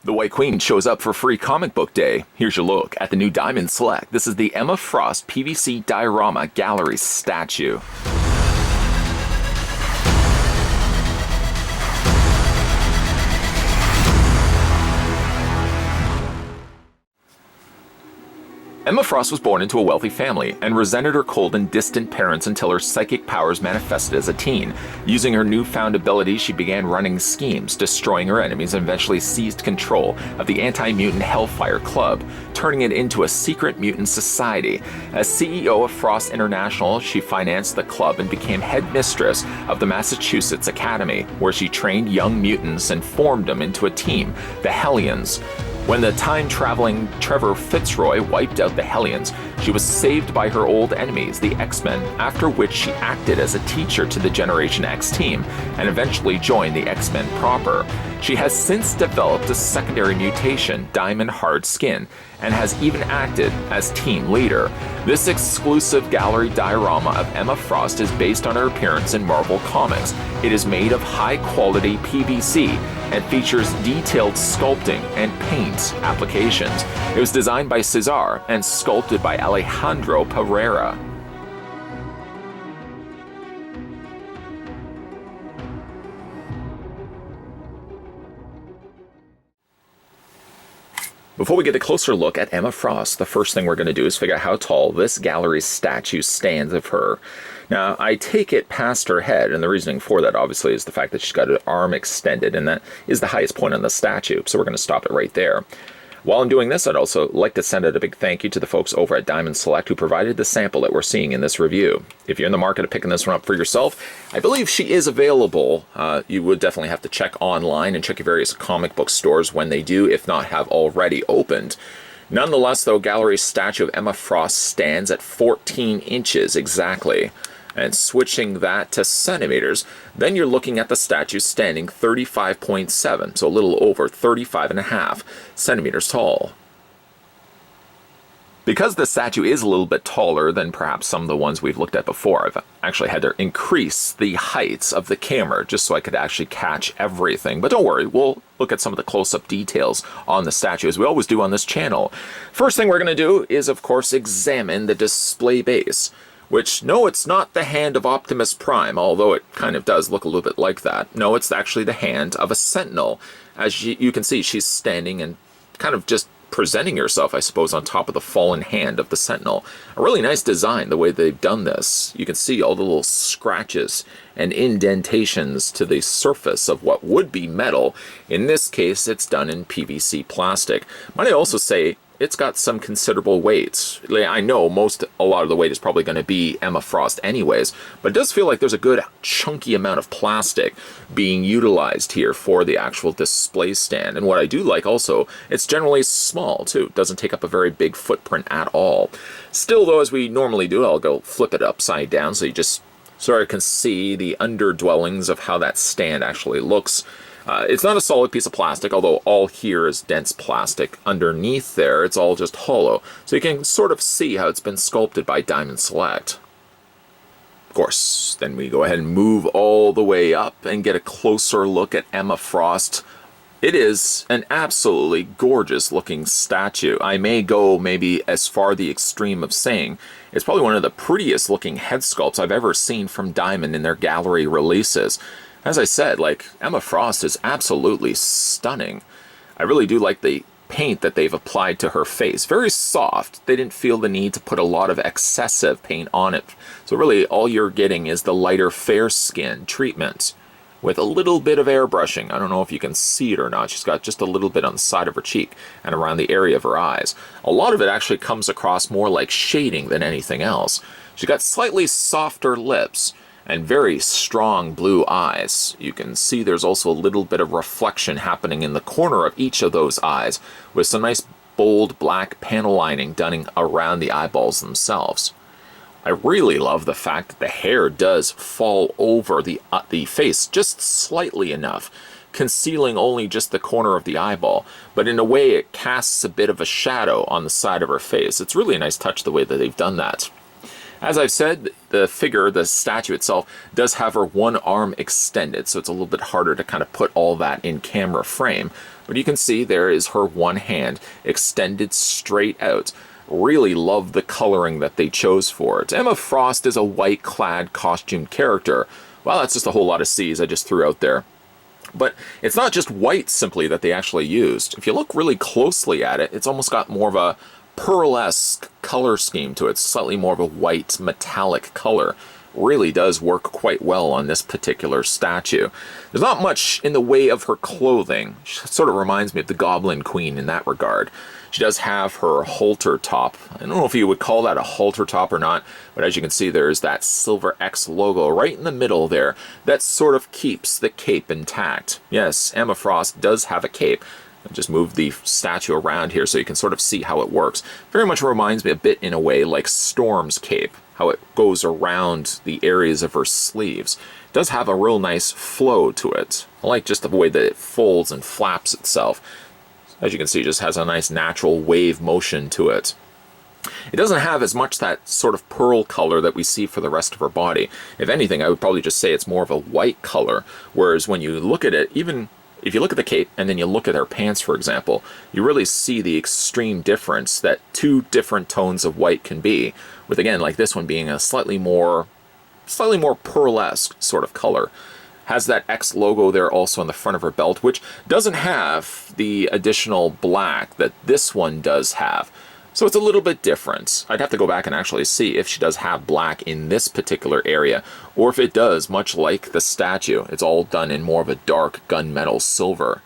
The White Queen shows up for Free Comic Book Day. Here's your look at the new Diamond Select. This is the Emma Frost PVC Diorama Gallery statue. Emma Frost was born into a wealthy family and resented her cold and distant parents until her psychic powers manifested as a teen. Using her newfound abilities, she began running schemes, destroying her enemies, and eventually seized control of the anti-mutant Hellfire Club, turning it into a secret mutant society. As CEO of Frost International, she financed the club and became headmistress of the Massachusetts Academy, where she trained young mutants and formed them into a team, the Hellions. When the time-traveling Trevor Fitzroy wiped out the Hellions, she was saved by her old enemies, the X-Men, after which she acted as a teacher to the Generation X team, and eventually joined the X-Men proper. She has since developed a secondary mutation, Diamond Hard Skin, and has even acted as team leader. This exclusive gallery diorama of Emma Frost is based on her appearance in Marvel Comics. It is made of high-quality PVC and features detailed sculpting and paint applications. It was designed by Cesar and sculpted by Alejandro Pereira. Before we get a closer look at Emma Frost, the first thing we're going to do is figure out how tall this gallery's statue stands of her. Now, I take it past her head, and the reasoning for that, obviously, is the fact that she's got an arm extended, and that is the highest point on the statue, so we're going to stop it right there. While I'm doing this, I'd also like to send out a big thank you to the folks over at Diamond Select who provided the sample that we're seeing in this review. If you're in the market of picking this one up for yourself, I believe she is available. You would definitely have to check online and check your various comic book stores when they do, if not have already opened. Nonetheless, though, gallery's statue of Emma Frost stands at 14 inches exactly. And switching that to centimeters, then you're looking at the statue standing 35.7, so a little over 35.5 centimeters tall. Because the statue is a little bit taller than perhaps some of the ones we've looked at before, I've actually had to increase the heights of the camera just so I could actually catch everything. But don't worry, we'll look at some of the close-up details on the statue as we always do on this channel. First thing we're going to do is, of course, examine the display base. Which, no, it's not the hand of Optimus Prime, although it kind of does look a little bit like that. No, it's actually the hand of a Sentinel. As you can see, she's standing and kind of just presenting herself, I suppose, on top of the fallen hand of the Sentinel. A really nice design, the way they've done this. You can see all the little scratches and indentations to the surface of what would be metal. In this case, it's done in PVC plastic. Might I also say, it's got some considerable weight. I know a lot of the weight is probably going to be Emma Frost anyways, but it does feel like there's a good chunky amount of plastic being utilized here for the actual display stand. And what I do like also, it's generally small too. It doesn't take up a very big footprint at all. Still though, as we normally do, I'll go flip it upside down so you just sort of can see the underdwellings of how that stand actually looks. It's not a solid piece of plastic, although all here is dense plastic. Underneath there, it's all just hollow. So you can sort of see how it's been sculpted by Diamond Select. Of course, then we go ahead and move all the way up and get a closer look at Emma Frost. It is an absolutely gorgeous looking statue. I may go maybe as far the extreme of saying it's probably one of the prettiest looking head sculpts I've ever seen from Diamond in their gallery releases. As I said, Emma Frost is absolutely stunning. I really do like the paint that they've applied to her face. Very soft. They didn't feel the need to put a lot of excessive paint on it. So really all you're getting is the lighter fair skin treatment with a little bit of airbrushing. I don't know if you can see it or not. She's got just a little bit on the side of her cheek and around the area of her eyes. A lot of it actually comes across more like shading than anything else. She's got slightly softer lips and very strong blue eyes. You can see there's also a little bit of reflection happening in the corner of each of those eyes with some nice bold black panel lining done around the eyeballs themselves. I really love the fact that the hair does fall over the face just slightly enough, concealing only just the corner of the eyeball, but in a way it casts a bit of a shadow on the side of her face. It's really a nice touch the way that they've done that. As I've said, the figure, the statue itself, does have her one arm extended, so it's a little bit harder to kind of put all that in camera frame. But you can see there is her one hand extended straight out. Really love the coloring that they chose for it. Emma Frost is a white-clad costume character. Well, that's just a whole lot of C's I just threw out there. But it's not just white simply that they actually used. If you look really closely at it, it's almost got more of a pearlesque color scheme to it, slightly more of a white metallic color. Really does work quite well on this particular statue. There's not much in the way of her clothing. She sort of reminds me of the Goblin Queen in that regard. She does have her halter top. I don't know if you would call that a halter top or not, but as you can see, there's that Silver X logo right in the middle there that sort of keeps the cape intact. Yes, Emma Frost does have a cape. I'll just move the statue around here so you can sort of see how it works. Very much reminds me a bit in a way like Storm's cape, how it goes around the areas of her sleeves. It does have a real nice flow to it. I like just the way that it folds and flaps itself. As you can see, it just has a nice natural wave motion to it. It doesn't have as much that sort of pearl color that we see for the rest of her body. If anything, I would probably just say it's more of a white color, whereas when you look at it, even if you look at the cape and then you look at her pants, for example, you really see the extreme difference that two different tones of white can be, with again, like this one being a slightly more pearlesque sort of color. Has that X logo there also on the front of her belt, which doesn't have the additional black that this one does have. So it's a little bit different. I'd have to go back and actually see if she does have black in this particular area, or if it does, much like the statue. It's all done in more of a dark gunmetal silver.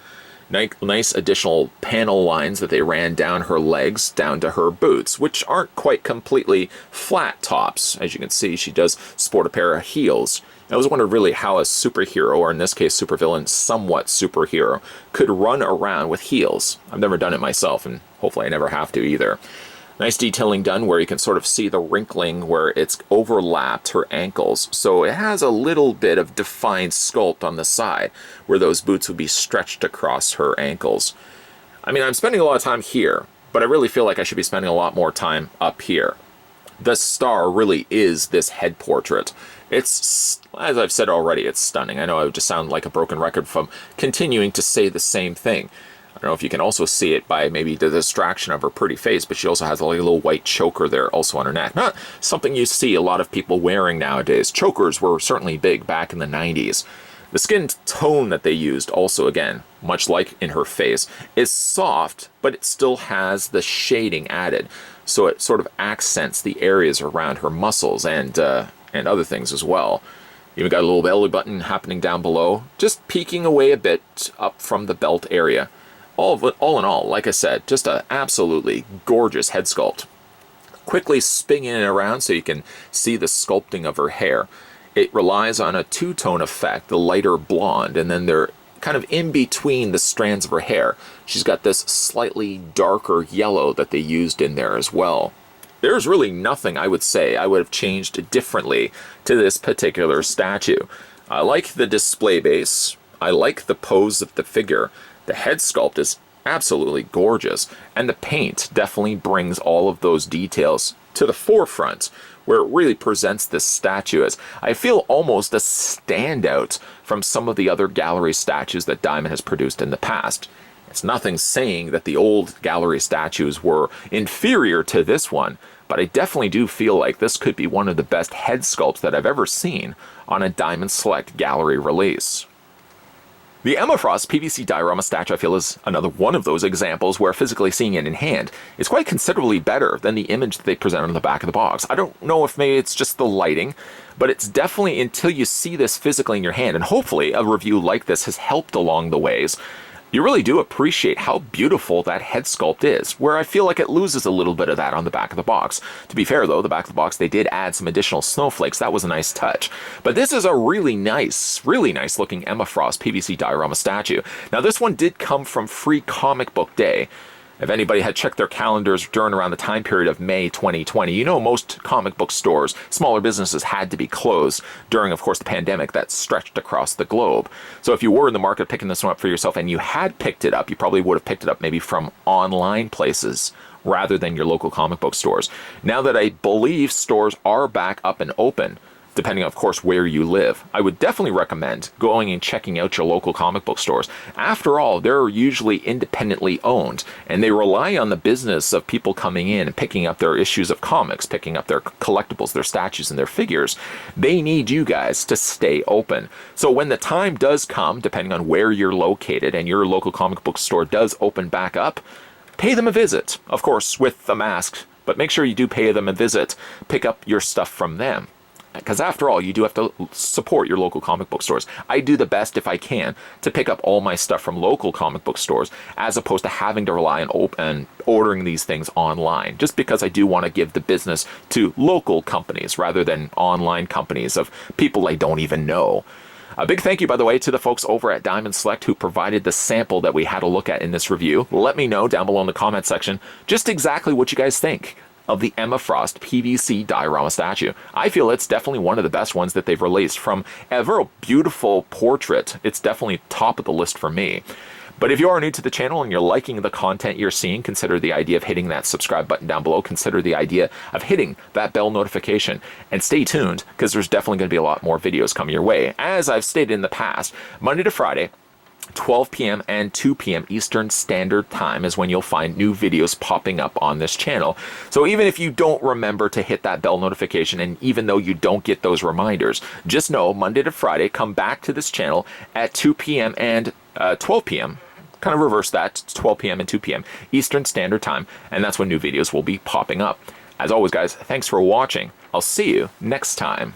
Nice additional panel lines that they ran down her legs, down to her boots, which aren't quite completely flat tops. As you can see, she does sport a pair of heels. I always wondered really how a superhero, or in this case supervillain, somewhat superhero, could run around with heels. I've never done it myself, and hopefully I never have to either. Nice detailing done where you can sort of see the wrinkling where it's overlapped her ankles. So it has a little bit of defined sculpt on the side where those boots would be stretched across her ankles. I mean, I'm spending a lot of time here, but I really feel like I should be spending a lot more time up here. The star really is this head portrait. It's, as I've said already, it's stunning. I know I would just sound like a broken record from continuing to say the same thing. I don't know if you can also see it by maybe the distraction of her pretty face, but she also has a little white choker there also on her neck. Not something you see a lot of people wearing nowadays. Chokers were certainly big back in the 90s. The skin tone that they used also, again, much like in her face, is soft, but it still has the shading added. So it sort of accents the areas around her muscles and other things as well. Even got a little belly button happening down below, just peeking away a bit up from the belt area. All in all, like I said, just an absolutely gorgeous head sculpt. Quickly spinning it around so you can see the sculpting of her hair. It relies on a two-tone effect, the lighter blonde, and then they're kind of in between the strands of her hair. She's got this slightly darker yellow that they used in there as well. There's really nothing I would say I would have changed differently to this particular statue. I like the display base. I like the pose of the figure. The head sculpt is absolutely gorgeous, and the paint definitely brings all of those details to the forefront, where it really presents this statue as, I feel, almost a standout from some of the other gallery statues that Diamond has produced in the past. It's nothing saying that the old gallery statues were inferior to this one, but I definitely do feel like this could be one of the best head sculpts that I've ever seen on a Diamond Select gallery release. The Emma Frost PVC diorama statue, I feel, is another one of those examples where physically seeing it in hand is quite considerably better than the image that they presented on the back of the box. I don't know if maybe it's just the lighting, but it's definitely until you see this physically in your hand, and hopefully a review like this has helped along the ways, you really do appreciate how beautiful that head sculpt is, where I feel like it loses a little bit of that on the back of the box. To be fair though, the back of the box, they did add some additional snowflakes. That was a nice touch. But this is a really nice looking Emma Frost PVC diorama statue. Now this one did come from Free Comic Book Day. If anybody had checked their calendars during around the time period of May 2020, you know most comic book stores, smaller businesses had to be closed during, of course, the pandemic that stretched across the globe. So if you were in the market picking this one up for yourself and you had picked it up, you probably would have picked it up maybe from online places rather than your local comic book stores. Now that I believe stores are back up and open, depending, of course, where you live, I would definitely recommend going and checking out your local comic book stores. After all, they're usually independently owned, and they rely on the business of people coming in and picking up their issues of comics, picking up their collectibles, their statues, and their figures. They need you guys to stay open. So when the time does come, depending on where you're located, and your local comic book store does open back up, pay them a visit. Of course, with the mask, but make sure you do pay them a visit. Pick up your stuff from them. Because after all, you do have to support your local comic book stores. I do the best, if I can, to pick up all my stuff from local comic book stores, as opposed to having to rely on ordering these things online, just because I do want to give the business to local companies rather than online companies of people I don't even know. A big thank you, by the way, to the folks over at Diamond Select who provided the sample that we had a look at in this review. Let me know down below in the comment section just exactly what you guys think of the Emma Frost PVC diorama statue. I feel it's definitely one of the best ones that they've released. From a very beautiful portrait, it's definitely top of the list for me. But if you are new to the channel and you're liking the content you're seeing, consider the idea of hitting that subscribe button down below. Consider the idea of hitting that bell notification. And stay tuned, because there's definitely going to be a lot more videos coming your way. As I've stated in the past, Monday to Friday, 12 p.m. and 2 p.m. Eastern Standard Time is when you'll find new videos popping up on this channel. So even if you don't remember to hit that bell notification, and even though you don't get those reminders, just know Monday to Friday, come back to this channel at 2 p.m. and 12 p.m. Kind of reverse that, 12 p.m. and 2 p.m. Eastern Standard Time, and that's when new videos will be popping up. As always, guys, thanks for watching. I'll see you next time.